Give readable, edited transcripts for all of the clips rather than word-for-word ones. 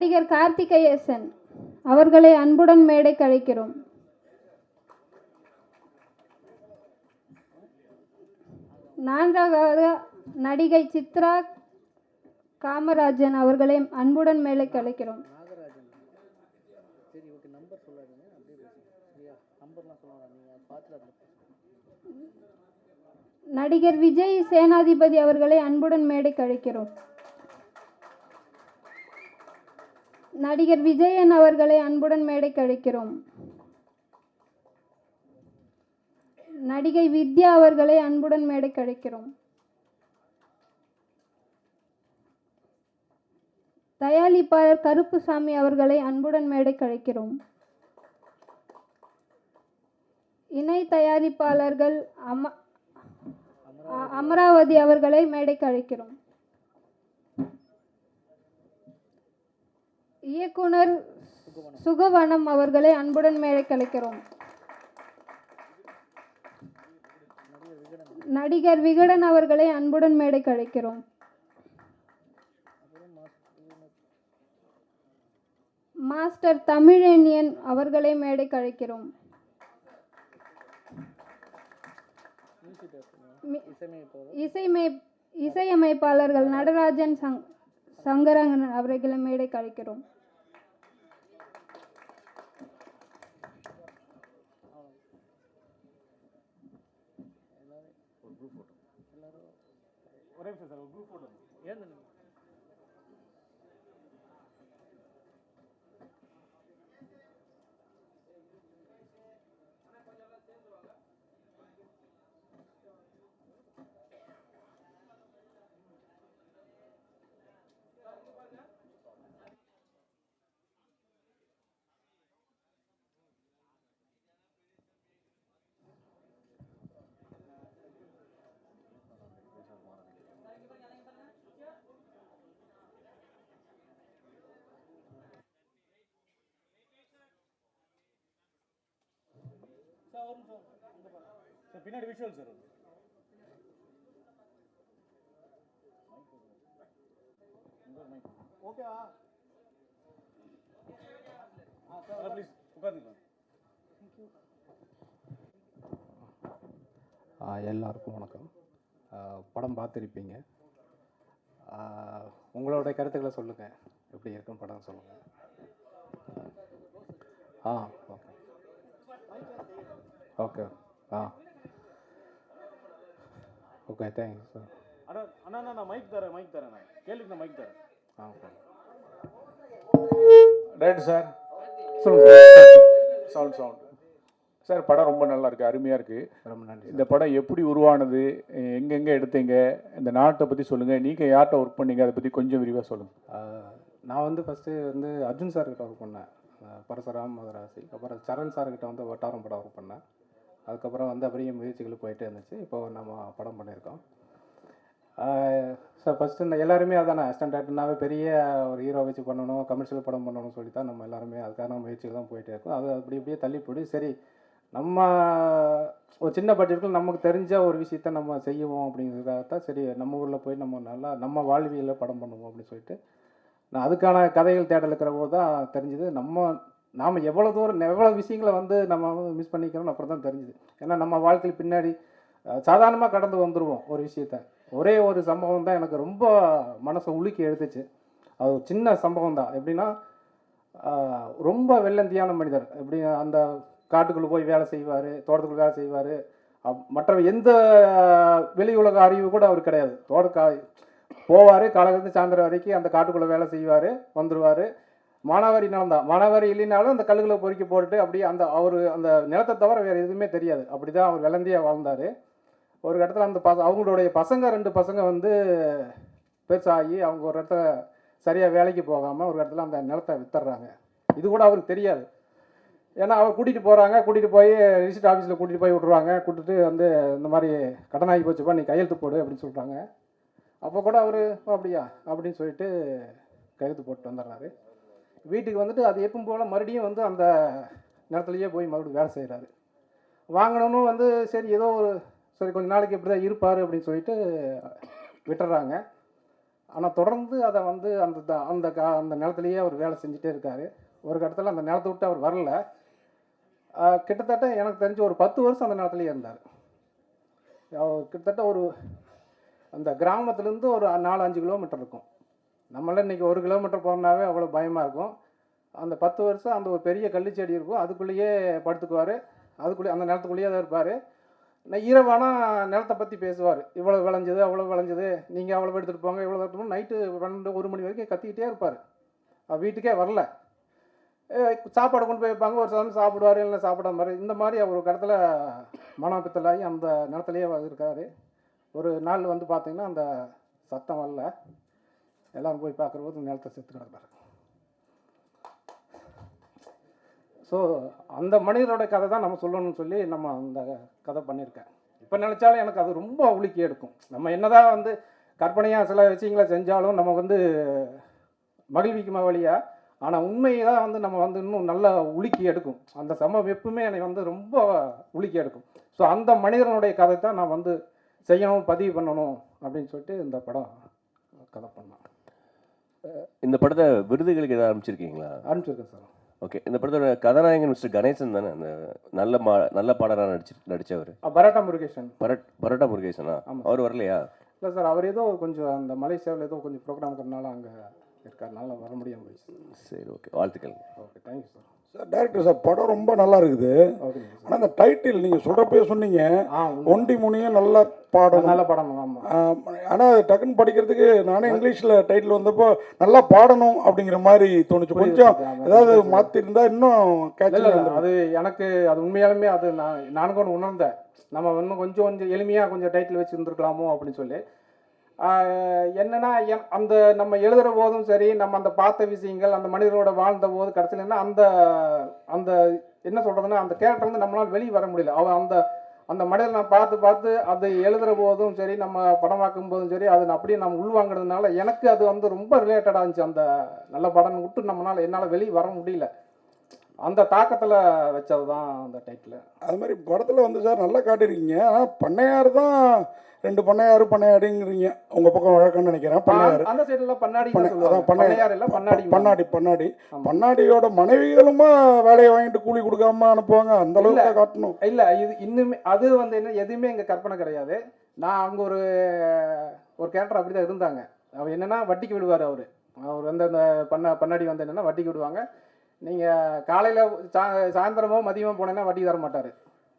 நடிகர் கார்த்திகேயன் அவர்களை அன்புடன் மேடைக்கு அழைக்கிறோம். நான்காவது நடிகை சித்ரா காமராஜன் அவர்களை அன்புடன் மேடைக்கு அழைக்கிறோம். நடிகர் விஜய் சேனாதிபதி அவர்களை அன்புடன் மேடைக்கு அழைக்கிறோம். நடிகர் விஜயன் அவர்களை அன்புடன் மேடைக்கு அழைக்கிறோம். நடிகை வித்யா அவர்களை அன்புடன் மேடைக்கு அழைக்கிறோம். தயாரிப்பாளர் கருப்புசாமி அவர்களை அன்புடன் மேடைக்கு அழைக்கிறோம். இணை தயாரிப்பாளர்கள் அமராவதி அவர்களை மேடைக்கு அழைக்கிறோம். இயக்குனர் சுகவனம் அவர்களை அன்புடன் மேடைக்கு அழைக்கிறோம். நடிகர் விகடன் அவர்களை அன்புடன் மேடைக்கு அழைக்கிறோம். மாஸ்டர் தமிழேனியன் அவர்களை மேடைக்கு அழைக்கிறோம். இசையமைப்பாளர்கள் நடராஜன் சங்கரங்கன் அவர்களை மேடைக்கு அழைக்கிறோம். பின்னாடி விஷுவல் சார் ஓகேவா? ப்ளீஸ் உட்காந்துக்கலாம். எல்லாருக்கும் வணக்கம். படம் பார்த்துருப்பீங்க. உங்களோட கருத்துக்களை சொல்லுங்கள், எப்படி இருக்குன்னு படம் சொல்லுங்கள். Okay okay okay thank you sir. அண்ணா நான் மைக் தரேன் நான் கேளுக்கு நான் மைக் தரேன். ஓகே ரைட் சார், சொல்லுங்கள் சார். Sound sir. படம் ரொம்ப நல்லா இருக்குது, அருமையாக இருக்குது. ரொம்ப நன்றி. இந்த படம் எப்படி உருவானது, எங்கெங்கே எடுத்தீங்க, இந்த நாட்டை பற்றி சொல்லுங்கள். நீங்கள் யார்கிட்ட ஒர்க் பண்ணீங்க, அதை பற்றி கொஞ்சம் விரிவாக சொல்லுங்கள். நான் ஃபஸ்ட்டு அர்ஜுன் சார்கிட்ட ஒர்க் பண்ணேன், பரசுராம் மதராசி. அப்புறம் சரண் சார்கிட்ட வட்டாரம் படம் ஒர்க் பண்ணேன். அதுக்கப்புறம் அப்படியே முயற்சிகள் போயிட்டே இருந்துச்சு. இப்போ நம்ம படம் பண்ணியிருக்கோம். ஸோ ஃபஸ்ட்டு இந்த எல்லாருமே அதானே அசிஸ்டன்ட் டேரக்டர்னாவே பெரிய ஒரு ஹீரோ வச்சு பண்ணணும், கமர்ஷியல் படம் பண்ணணும்னு சொல்லி தான் நம்ம எல்லாருமே அதுக்கான முயற்சிகள் தான் போயிட்டே இருக்கோம். அது அப்படியே தள்ளி போய் சரி நம்ம ஒரு சின்ன பட்ஜெட்டில் நமக்கு தெரிஞ்ச ஒரு விஷயத்த நம்ம செய்வோம் அப்படிங்கிறதுக்காக தான் சரி நம்ம ஊரில் போய் நம்ம வாழ்வியலில் படம் பண்ணுவோம் அப்படின்னு சொல்லிட்டு நான் அதுக்கான கதைகள் தேடல் இருக்கிற போது தான் தெரிஞ்சுது நாம் எவ்வளோ தூரம் எவ்வளோ விஷயங்களை நம்ம மிஸ் பண்ணிக்கிறோம்னு அப்புறம் தான் தெரிஞ்சுது. ஏன்னா நம்ம வாழ்க்கையில் பின்னாடி சாதாரணமாக கடந்து வந்துடுவோம் ஒரு விஷயத்த. ஒரே ஒரு சம்பவம் தான் எனக்கு ரொம்ப மனசை உலுக்கி எடுத்துச்சு. அது ஒரு சின்ன சம்பவம் தான். எப்படின்னா ரொம்ப வெள்ளந்தியான மனிதர். எப்படி அந்த காட்டுக்குள்ளே போய் வேலை செய்வார், தோட்டத்துக்குள்ளே வேலை செய்வார். மற்ற எந்த வெளி உலக அறிவு கூட அவர் கிடையாது. போவார், காலையிலேருந்து சாயந்தரம் வரைக்கும் அந்த காட்டுக்குள்ளே வேலை செய்வார், வந்துடுவார். மானாவாரி நிலம் தான், மானாவாரி இல்லைனாலும் அந்த கல்லுகளை பொறுக்கி போட்டுட்டு அப்படியே அவர் அந்த நிலத்தை தவிர வேறு எதுவுமே தெரியாது. அப்படி தான் அவர் வெள்ளந்தியாக வாழ்ந்தார். ஒரு இடத்துல அந்த அவங்களுடைய பசங்க 2 பசங்க பெருசாகி அவங்க ஒரு இடத்துல சரியாக வேலைக்கு போகாமல் ஒரு இடத்துல அந்த நிலத்தை வித்துடுறாங்க. இது கூட அவருக்கு தெரியாது. ஏன்னா அவர் கூட்டிகிட்டு போய் ரிஜிஸ்டர் ஆஃபீஸில் கூட்டிகிட்டு போய் விட்ருவாங்க. கூட்டிட்டு இந்த மாதிரி கடன் ஆகி போச்சுப்பா, நீ கையெழுத்து போடு அப்படின்னு சொல்கிறாங்க. அப்போ கூட அவர் அப்படியா அப்படின்னு சொல்லிட்டு கையெழுத்து போட்டு வந்துடுறாரு. வீட்டுக்கு அது எப்பவும் போல் மறுபடியும் அந்த நிலத்துலையே போய் மறுபடியும் வேலை செய்கிறாரு. வாங்கணும்னு சரி ஏதோ சரி கொஞ்ச நாளைக்கு இப்படி தான் இருப்பார் அப்படின்னு சொல்லிட்டு விட்டுறாங்க. ஆனால் தொடர்ந்து அதை வந்து அந்த நிலத்துலேயே அவர் வேலை செஞ்சுட்டே இருக்கார். ஒரு கட்டத்தில் அந்த நிலத்தை விட்டு அவர் வரல. கிட்டத்தட்ட எனக்கு தெரிஞ்சு ஒரு 10 வருஷம் அந்த நிலத்துலேயே இருந்தார். அவர் கிட்டத்தட்ட ஒரு அந்த கிராமத்துலேருந்து ஒரு 4-5 கிலோமீட்டர் இருக்கும். நம்மளாம் இன்றைக்கி 1 கிலோமீட்டர் போகிறனாவே அவ்வளோ பயமாக இருக்கும். அந்த 10 வருஷம் அந்த ஒரு பெரிய கள்ளிச்செடி இருக்கும், அதுக்குள்ளேயே படுத்துக்குவார். அதுக்குள்ளேயே அந்த நிலத்துக்குள்ளேயே தான் இருப்பார். இரவானா நிலத்தை பற்றி பேசுவார். இவ்வளோ விளைஞ்சது, அவ்வளோ விளைஞ்சது, நீங்கள் அவ்வளோ எடுத்துகிட்டு போங்க, இவ்வளோ எடுத்துகிட்டு போங்க. நைட்டு 12-1 மணி வரைக்கும் கத்திக்கிட்டே இருப்பார். வீட்டுக்கே வரல. சாப்பாடு கொண்டு போய் வைப்பாங்க, ஒரு சில சாப்பிடுவார், இல்லை சாப்பிடாம மாதிரி. இந்த மாதிரி அவர் ஒரு இடத்துல மனப்பித்தலாகி அந்த நிலத்துலேயே இருக்கார். ஒரு நாள் வந்து பார்த்தீங்கன்னா அந்த சத்தம் வரல. எல்லோரும் போய் பார்க்குறபோது நிலத்தை செத்து கிடப்பார். ஸோ அந்த மனிதரோட கதை தான் நம்ம சொல்லணும்னு சொல்லி நம்ம அந்த கதை பண்ணியிருக்கேன். இப்போ நினச்சாலும் எனக்கு அது ரொம்ப உலுக்கி எடுக்கும். நம்ம என்னதான் வந்து கற்பனையாக சில விஷயங்களை செஞ்சாலும் நம்ம வந்து மகிழ்விக்குமா வழியாக, ஆனால் உண்மையை தான் வந்து நம்ம வந்து இன்னும் நல்லா உலுக்கி எடுக்கும். அந்த வெப்புமே என்னை வந்து ரொம்ப உலுக்கி எடுக்கும். ஸோ அந்த மனிதனுடைய கதை தான் நான் வந்து செய்யணும், பதிவு பண்ணணும் அப்படின்னு சொல்லிட்டு இந்த படம் கதை பண்ணேன். இந்த படத்தை விருதுகளுக்கு எதாவது அனுப்பிச்சிருக்கீங்களா? அனுப்பிச்சிருக்கேன் சார். ஓகே. இந்த படத்தோட கதாநாயகன் மிஸ்டர் கணேசன் தானே அந்த நல்ல பாடலாக நடித்தவர்? பரோட்டா முருகேசன். பரோட்டா முருகேசனா? அவர் வரலையா? இல்லை சார், அவர் ஏதோ கொஞ்சம் அந்த மலேசியாவில் ஏதோ கொஞ்சம் ப்ரோக்ராம் இருக்கிறனால அங்கே இருக்காருனால வர முடியாமல் போயிடுச்சு. சரி, ஓகே, வாழ்த்துக்கள். Okay, thank you sir. Sir director sir, படம் ரொம்ப நல்லா இருக்குது. ஆனால் அந்த டைட்டில் நீங்கள் சொல்கிறப்பே சொன்னீங்க, ஒண்டி முனியும் நல்லா பாடணும், நல்ல பாடணும். ஆமாம். ஆனால் டக்குன்னு படிக்கிறதுக்கு நானே இங்கிலீஷில் டைட்டில் வந்தப்போ நல்லா பாடணும் அப்படிங்கிற மாதிரி தோணுச்சு. கொஞ்சம் ஏதாவது மாற்றிருந்தா இன்னும் கேட்கல. அது எனக்கு அது உண்மையாலுமே அது நானும் கூட உணர்ந்தேன். நம்ம இன்னும் கொஞ்சம் எளிமையாக கொஞ்சம் டைட்டில் வச்சு இருந்துருக்கலாமோ அப்படின்னு சொல்லி. என்னன்னா அந்த நம்ம எழுதுகிற போதும் சரி, நம்ம அந்த பார்த்த விஷயங்கள், அந்த மனிதரோட வாழ்ந்த போது கடைசியில் என்ன அந்த அந்த என்ன சொல்கிறதுன்னா அந்த கேரக்டர் வந்து நம்மளால் வெளியே வர முடியல. அவன் அந்த மனிதரை நான் பார்த்து அது எழுதுகிற போதும் சரி, நம்ம படமாக்கும் போதும் சரி, அது அப்படியே நம்ம உள்வாங்கிறதுனால எனக்கு அது வந்து ரொம்ப ரிலேட்டடாக இருந்துச்சு. அந்த நல்ல படம் விட்டு என்னால் வெளியே வர முடியல. அந்த தாக்கத்தில் வச்சது தான் அந்த டைட்டில். அது மாதிரி படத்தில் வந்து சார் நல்லா காட்டியிருக்கீங்க. ஆனால் பண்ணையார் தான் 2 பண்ணையாடுங்கிறீங்க உங்கள் பக்கம் வழக்கம்னு நினைக்கிறேன். பண்ணையார் அந்த சைடில் பண்ணாடியோட மனைவிகளுமா வேலையை வாங்கிட்டு கூலி கொடுக்காம அனுப்புவாங்க, அந்த அளவுக்கு காட்டணும். இல்லை, இது இன்னுமே அது வந்து என்ன எதுவுமே எங்கள் கற்பனை கிடையாது. நான் அங்கே ஒரு கேரக்டர் அப்படி தான் இருந்தாங்க. அவர் என்னென்னா வட்டிக்கு விடுவார். அவர் வந்து அந்த பண்ணாடி வந்து என்னென்னா வட்டிக்கு விடுவாங்க. நீங்கள் காலையில் சாயந்தரமோ மதியமோ போனேன்னா வட்டி தர மாட்டார்.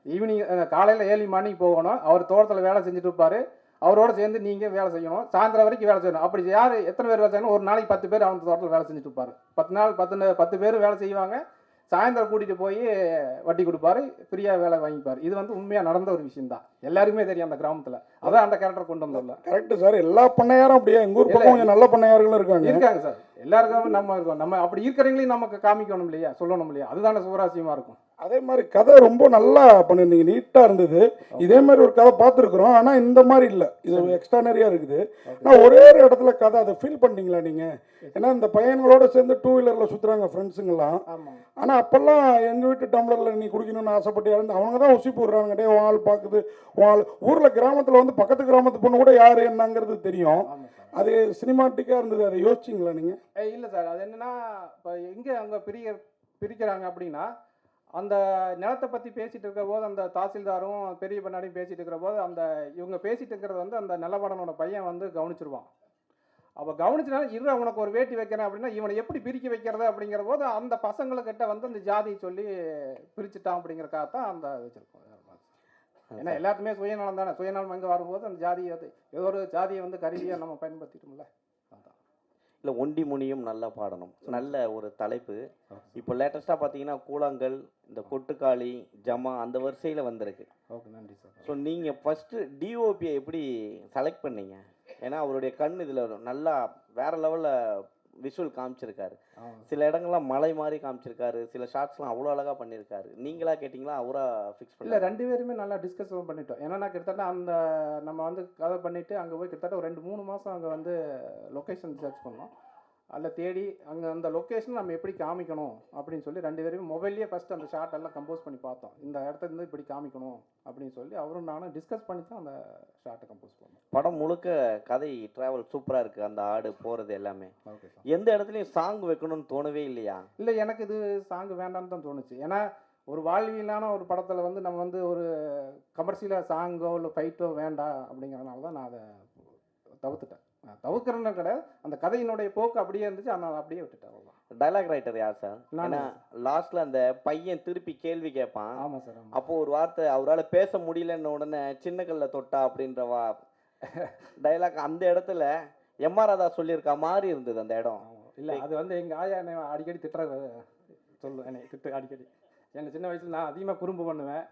ஈவினிங் காலையில் 7 மணிக்கு போகணும். அவர் தோட்டத்தில் வேலை செஞ்சுட்டு இருப்பார். அவரோட சேர்ந்து நீங்கள் வேலை செய்யணும். சாயந்தரம் வரைக்கும் வேலை செய்யணும். அப்படி யார் எத்தனை பேர் வேலை செய்யணும்? ஒரு நாளைக்கு 10 பேர் அவங்க தோட்டத்தில் வேலை செஞ்சுட்டு இருப்பார். 10 பேர் வேலை செய்வாங்க. சாயந்தரம் கூட்டிகிட்டு போய் வட்டி கொடுப்பாரு, ஃப்ரீயாக வேலை வாங்கிப்பார். இது வந்து உண்மையாக நடந்த ஒரு விஷயம் தான். எல்லாருக்குமே தெரியும் அந்த கிராமத்தில். அதான் அந்த கேரக்டர் கொண்டு வந்துடல. Correct sir. எல்லா பண்ணையாரும் அப்படியே எங்கள் ஊர் பக்கம் கொஞ்சம் நல்ல பண்ணையார்களும் இருக்காங்க சார். எல்லாருக்கும் நம்ம இருக்கோம். நம்ம அப்படி இருக்கிறவங்களையும் நமக்கு காமிக்கணும் இல்லையா, சொல்லணும் இல்லையா? அதுதானே சுவராசியமாக இருக்கும். அதே மாதிரி கதை ரொம்ப நல்லா பண்ணியிருந்தீங்க, நீட்டாக இருந்தது. இதே மாதிரி ஒரு கதை பார்த்துருக்குறோம், ஆனால் இந்த மாதிரி இல்லை. இது எக்ஸ்ட்ரானரியாக இருக்குது. ஆனால் ஒரே ஒரு இடத்துல கதை அதை ஃபீல் பண்ணிட்டீங்களா நீங்கள்? ஏன்னா இந்த பையன்களோட சேர்ந்து 2 வீலரில் சுற்றுறாங்க ஃப்ரெண்ட்ஸுங்கெல்லாம். ஆனால் அப்போல்லாம் எங்கள் வீட்டு டம்ளரில் நீ குடிக்கணும்னு ஆசைப்பட்டு இறந்து அவங்க தான் உசி போடுறாங்க. டே உன் ஆள் பார்க்குது, உன் ஆள் ஊரில் கிராமத்தில் வந்து பக்கத்து கிராமத்து பொண்ணு கூட யார் என்னங்கிறது தெரியும். அது சினிமாட்டிக்காக இருந்தது. அதை யோசிச்சிங்களா நீங்கள்? இல்லை சார், அது என்னென்னா இப்போ எங்கே அவங்க பிரிக்கிறாங்க அப்படின்னா, அந்த நிலத்தை பற்றி பேசிகிட்டு இருக்கிற போது அந்த தாசில்தாரும் பெரிய பண்ணாடியும் பேசிகிட்டு இருக்கிற போது இவங்க பேசிகிட்டு இருக்கிறது வந்து அந்த நிலவடனோட பையன் வந்து கவனிச்சிருவான். அப்போ கவனிச்சனால அவனுக்கு ஒரு வேட்டி வைக்கிறேன் அப்படின்னா இவனை எப்படி பிரிக்க வைக்கிறது அப்படிங்கிற போது அந்த பசங்களுக்கிட்ட வந்து அந்த ஜாதியை சொல்லி பிரிச்சுட்டான் அப்படிங்கிறக்காக தான் அந்த வச்சுருக்கோம். ஏன்னா எல்லாத்துக்குமே சுயநலம் தானே. சுயநலம் அங்கே வரும்போது அந்த ஜாதியை ஏதோ ஒரு ஜாதியை வந்து கருவியாக நம்ம பயன்படுத்திட்டோம்ல. இல்லை, ஒண்டி முனியும் நல்லா பாடணும், நல்ல ஒரு தலைப்பு. இப்போ லேட்டஸ்ட்டாக பார்த்தீங்கன்னா கூழாங்கல், இந்த கொட்டுக்காளி, ஜமா அந்த வரிசையில் வந்திருக்கு. ஓகே, நன்றி சார். ஸோ நீங்கள் ஃபஸ்ட்டு டிஓபியை எப்படி செலக்ட் பண்ணீங்க? ஏன்னா அவருடைய கண் இதில் நல்லா வேறு லெவலில் விஷுவல் காமிச்சிருக்காரு. சில இடங்கள்லாம் மலை மாதிரி காமிச்சிருக்காரு. சில ஷார்ட்ஸ்லாம் அவ்வளோ அழகாக பண்ணியிருக்காரு. நீங்களா கேட்டிங்களா அவரா ஃபிக்ஸ் பண்ணல? இல்லை, 2 பேருமே நல்லா டிஸ்கஸ் பண்ணிட்டோம். ஏன்னா கிட்டத்தட்ட நம்ம வந்து கதை பண்ணிவிட்டு அங்கே போய் கிட்டத்தட்ட ஒரு 2-3 மாதம் அங்கே வந்து லொக்கேஷன் சர்ச் பண்ணோம். அதில் தேடி அங்கே அந்த லொக்கேஷன் நம்ம எப்படி காமிக்கணும் அப்படின்னு சொல்லி 2 பேரும் மொபைல்லேயே ஃபஸ்ட்டு அந்த ஷார்ட் எல்லாம் கம்போஸ் பண்ணி பார்த்தோம். இந்த இடத்துல இருந்து இப்படி காமிக்கணும் அப்படின்னு சொல்லி அவரும் நானும் டிஸ்கஸ் பண்ணி தான் அந்த ஷார்ட்டை கம்போஸ் பண்ணோம். படம் முழுக்க கதை ட்ராவல் சூப்பராக இருக்குது, அந்த ஆடு போகிறது எல்லாமே. Okay sir. எந்த இடத்துலையும் சாங் வைக்கணும்னு தோணவே இல்லையா? இல்லை, எனக்கு இது சாங் வேண்டாம்னு தான் தோணுச்சு. ஏன்னா ஒரு வாழ்வியலான ஒரு படத்தில் வந்து நம்ம வந்து ஒரு கமர்ஷியலாக சாங்கோ இல்லை ஃபைட்டோ வேண்டாம் அப்படிங்கிறதுனால தான் நான் அதை தவிர்த்துட்டேன். தவிர்க்கிறேன்னு கிடையாது, அந்த கதையினுடைய போக்கு அப்படியே இருந்துச்சு, ஆனால் அப்படியே விட்டுட்டேன். அவ்வளோதான். டைலாக் ரைட்டர் யார் சார்? நானே ஏன்னா லாஸ்ட்ல அந்த பையன் திருப்பி கேள்வி கேட்பான். ஆமாம் சார். ஆமாம். அப்போ ஒரு வார்த்தை அவரால் பேச முடியலன்ன உடனே சின்ன கல்ல தொட்டா அப்படின்ற டைலாக் அந்த இடத்துல எம்ஆர் ராதா சொல்லியிருக்கா மாதிரி இருந்தது அந்த இடம். இல்லை, அது வந்து எங்கள் ஆயா என்னை அடிக்கடி திட்டுற சொல்லு, என்னை திட்டு அடிக்கடி. எங்கள் சின்ன வயசில் நான் அதிகமாக குறும்பு பண்ணுவேன்.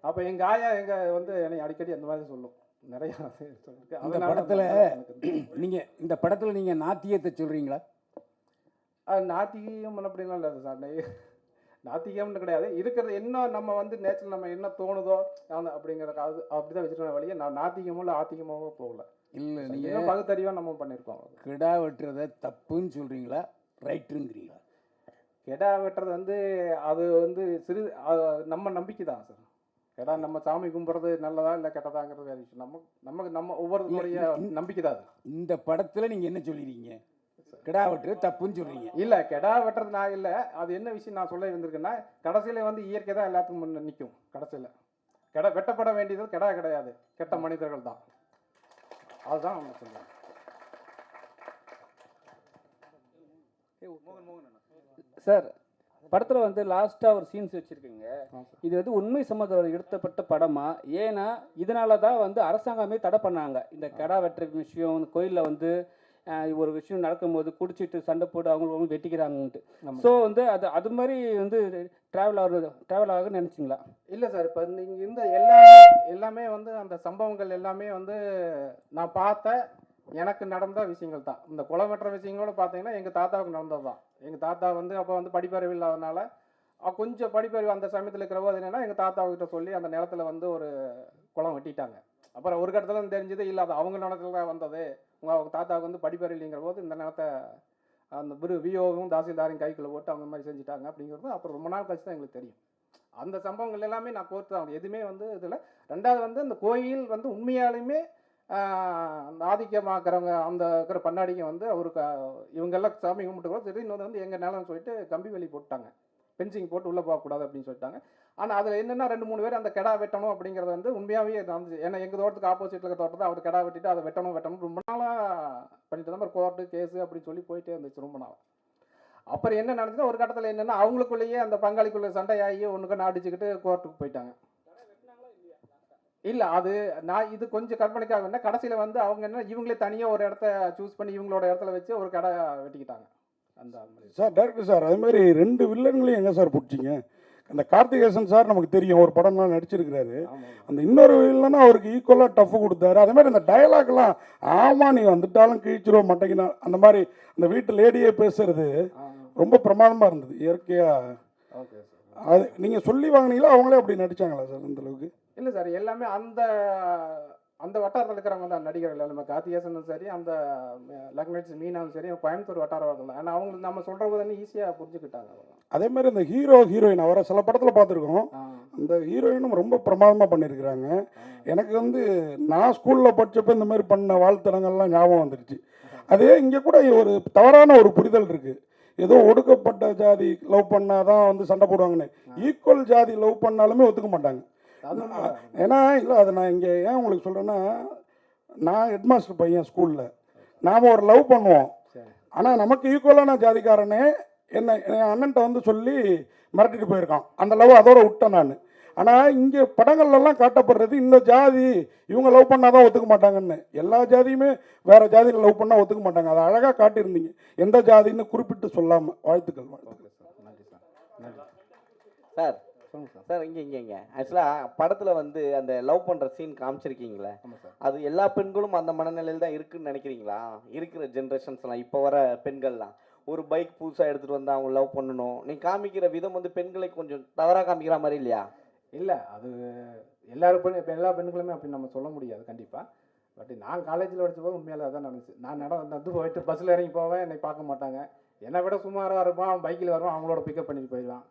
அப்போ எங்கள் ஆயா வந்து என்னை அடிக்கடி அந்த மாதிரி சொல்லும். நிறையா சொல்லிருக்கு. அந்த படத்தில் நீங்கள் இந்த படத்தில் நீங்கள் நாத்தியத்தை சொல்கிறீங்களா? அது நாத்திகம் அப்படின்லாம் இல்லை சார். நாத்திகம்னு கிடையாது, இருக்கிறது என்ன நம்ம வந்து நேச்சர் நம்ம என்ன தோணுதோ அந்த அப்படிங்கிற அது அப்படி தான் வச்சுருக்க வழியே நான் நாத்திகமோ இல்லை ஆத்திகமாவோ போகல. இல்லை, நீங்கள் நீங்கள் பகுத்தறிவாக நம்ம பண்ணியிருக்கோம். கிடா வெட்டுறதை தப்புன்னு சொல்கிறீங்களா, ரைட்டுங்கிறீங்களா? கெடா வெட்டுறது வந்து அது வந்து நம்ம நம்பிக்கை தான் சார். கெடா நம்ம சாமி கும்பிட்றது நல்லதா இல்லை கெட்டதாங்கிறது வேறு விஷயம். நம்ம ஒவ்வொருத்தருடைய நம்பிக்கை தான் அது. இந்த படத்தில் நீங்கள் என்ன சொல்லிடுறீங்க? கிடா வெட்டுறது தப்புன்னு சொல்கிறீங்க. இல்லை, கெடா வெட்டுறது நான் இல்லை. அது என்ன விஷயம் நான் சொல்ல வந்திருக்கேன்னா, கடைசியில் வந்து இயற்கை தான் எல்லாத்துக்கும் முன்ன நிற்கும். கடைசியில் வெட்டப்பட வேண்டியது கெடா கிடையாது, கெட்ட மனிதர்கள் தான். அதுதான் அவங்க சொல்லுவாங்க. சார், படத்தில் வந்து லாஸ்ட்டாக ஒரு சீன்ஸ் வச்சுருக்கீங்க. இது வந்து உண்மை சம்மந்தம் எடுத்தப்பட்ட படமா? ஏன்னா இதனால தான் வந்து அரசாங்கமே தடை பண்ணாங்க இந்த கெடா வெட்டுற விஷயம். இந்த கோயிலில் வந்து ஒரு விஷயம் நடக்கும்போது குடிச்சிட்டு சண்டை போட்டு அவங்க வெட்டிக்கிறாங்கன்ட்டு. ஸோ வந்து அது மாதிரி வந்து ட்ராவல் ஆகுன்னு நினச்சிங்களா? இல்லை சார், இப்போ நீங்கள் இந்த எல்லாமே வந்து அந்த சம்பவங்கள் எல்லாமே வந்து நான் பார்த்த எனக்கு நடந்த விஷயங்கள் தான். இந்த கொலை வெட்டுற விஷயங்களோட பார்த்தீங்கன்னா எங்கள் தாத்தாவுக்கு நடந்தது தான். எங்கள் தாத்தா வந்து அப்போ வந்து படிப்பறிவு இல்லாதனால கொஞ்சம் படிப்பறிவு அந்த சமயத்தில் இருக்கிறவோ என்னென்னா எங்கள் தாத்தாவுக்கிட்ட சொல்லி அந்த நிலத்தில் வந்து ஒரு குளம் வெட்டிட்டாங்க. அப்புறம் ஒரு கட்டத்தில் தெரிஞ்சது இல்லை, அது அவங்க நிலத்துல தான் வந்தது, உங்கள் தாத்தாவுக்கு வந்து படிப்பறிவு இல்லைங்கிற போது இந்த நிலத்தை அந்த விஓவும் தாசில்தாரையும் கைக்குள்ளே போட்டு அவங்க மாதிரி செஞ்சுட்டாங்க அப்படிங்கிறது அப்புறம் ரொம்ப நாள் கழிச்சு தான் எங்களுக்கு தெரியும். அந்த சம்பவங்கள் எல்லாமே நான் கோர்த்து தான் எதுவுமே வந்து இதில். ரெண்டாவது வந்து அந்த கோயில் வந்து உண்மையாலுமே அந்த ஆதிக்கமாக்குறவங்க அந்த இருக்கிற பண்ணாடிங்க வந்து அவருக்கு இவங்கெல்லாம் சாமி கும்பிட்டு கூட சரி, இன்னொன்று வந்து எங்கள் நிலம் சொல்லிட்டு கம்பி வேலி போட்டாங்க, பென்சிங் போட்டு உள்ளே போகக்கூடாது அப்படின்னு சொல்லிட்டாங்க. ஆனால் அதில் என்னென்னா 2-3 பேர் அந்த கெடா வெட்டணும் அப்படிங்கிறது வந்து உண்மையாகவே நடந்துச்சு. ஏன்னா எங்கள் தோட்டத்துக்கு ஆப்போசிட்டில் இருக்கிற தோட்டத்தை அவர் கெடா வெட்டிட்டு அதை வெட்டணும் ரொம்ப நாளாக பண்ணிட்டு தான் கோர்ட்டு கேஸு அப்படின்னு சொல்லி போயிட்டே இருந்துச்சு ரொம்ப நாள். அப்புறம் என்ன நடந்துச்சுன்னா ஒரு கட்டத்தில் என்னென்னா அவங்களுக்குள்ளேயே அந்த பங்காளிக்குள்ளே சண்டையாகி ஒன்றுக்கு அடிச்சுக்கிட்டு கோர்ட்டுக்கு போயிட்டாங்க. இல்லை, அது நான் இது கொஞ்சம் கற்பனைக்காக வேணா கடைசியில் வந்து அவங்க என்ன இவங்களே தனியாக ஒரு இடத்த சூஸ் பண்ணி இவங்களோட இடத்துல வச்சு ஒரு கடை வெட்டிக்கிட்டாங்க. அந்த சார் டைரக்டர் சார், அது மாதிரி 2 வில்லன்களையும் எங்கே சார் பிடிச்சிங்க? அந்த கார்த்திகேசன் சார் நமக்கு தெரியும், ஒரு படம்லாம் நடிச்சிருக்கிறாரு. அந்த இன்னொரு வில்லனா அவருக்கு ஈக்குவலாக டஃப் கொடுத்தாரு. அதே மாதிரி அந்த டயலாக்லாம் ஆமாம் நீ வந்துட்டாலும் கிழிச்சிருவோம் மாட்டேங்கினா அந்த மாதிரி அந்த வீட்டு லேடியே பேசுறது ரொம்ப பிரமாதமாக இருந்தது இயற்கையாக. ஓகே சார், அது நீங்கள் சொல்லி வாங்கினீங்களா அவங்களே அப்படி நடித்தாங்களா சார் அந்தளவுக்கு? இல்லை சார், எல்லாமே அந்த வட்டாரத்தில் இருக்கிறவங்க தான் நடிகர்கள் எல்லாமே. கார்த்திகேசனும் சரி, அந்த லக்னட்ஸ் மீனாவும் சரி, கோயம்புத்தூர் வட்டாரம் தான். ஏன்னா அவங்களுக்கு நம்ம சொல்கிறது வந்து ஈஸியாக புரிஞ்சுக்கிட்டாங்க. அதே மாதிரி இந்த ஹீரோயின் அவரை சில படத்தில் பார்த்துருக்கோம். அந்த ஹீரோயினும் ரொம்ப பிரமாதமாக பண்ணியிருக்கிறாங்க. எனக்கு வந்து நான் ஸ்கூலில் படித்தப்போ இந்த மாதிரி பண்ண வாழ்த்தனங்கள்லாம் ஞாபகம் வந்துடுச்சு. அதே இங்கே கூட ஒரு தவறான ஒரு புரிதல் இருக்குது. ஏதோ ஒடுக்கப்பட்ட ஜாதி லவ் பண்ணாதான் வந்து சண்டை போடுவாங்கன்னு. ஈக்குவல் ஜாதி லவ் பண்ணாலுமே ஒத்துக்க மாட்டாங்க. ஏன்னா இல்லை, அதை நான் இங்கே ஏன் உங்களுக்கு சொல்கிறேன்னா, நான் ஹெட்மாஸ்டர் பையன் ஸ்கூலில். நாம் ஒரு லவ் பண்ணுவோம், ஆனால் நமக்கு ஈக்குவலான ஜாதிக்காரனே என் அண்ணன்ட்ட வந்து சொல்லி மிரட்டிட்டு போயிருக்கான். அந்த லவ் அதோட விட்டேன் நான். ஆனால் இங்கே படங்கள்லாம் காட்டப்படுறது இந்த ஜாதி இவங்க லவ் பண்ணால் தான் ஒத்துக்க மாட்டாங்கன்னு. எல்லா ஜாதியுமே வேறு ஜாதியில் லவ் பண்ணால் ஒத்துக்க மாட்டாங்க. அதை அழகாக காட்டியிருந்தீங்க, எந்த ஜாதின்னு குறிப்பிட்டு சொல்லாமல். வாழ்த்துக்கள். சார் சார் இங்கே ஆக்சுவலாக படத்தில் வந்து அந்த லவ் பண்ணுற சீன் காமிச்சிருக்கீங்களே, அது எல்லா பெண்களும் அந்த மனநிலையில் தான் இருக்குன்னு நினைக்கிறீங்களா? இருக்கிற ஜென்ரேஷன்ஸ்லாம் இப்போ வர பெண்கள்லாம் ஒரு பைக் புதுசாக எடுத்துகிட்டு வந்து அவங்க லவ் பண்ணணும், நீ காமிக்கிற விதம் வந்து பெண்களை கொஞ்சம் தவறாக காமிக்கிற மாதிரி இல்லையா? இல்லை, அது எல்லாரும் இப்போ எல்லா பெண்களுமே அப்படி நம்ம சொல்ல முடியாது கண்டிப்பாக. பட் நான் காலேஜில் படித்தபோது உண்மையில அதான் நடந்துச்சு. நான் நடந்து போயிட்டு பஸ்ஸில் இறங்கி போவேன், என்னை பார்க்க மாட்டாங்க. என்னை விட சுமாராக இருப்பான், அவன் பைக்கில் வருவான், அவங்களோட பிக்கப் பண்ணிட்டு போயிடுவான்.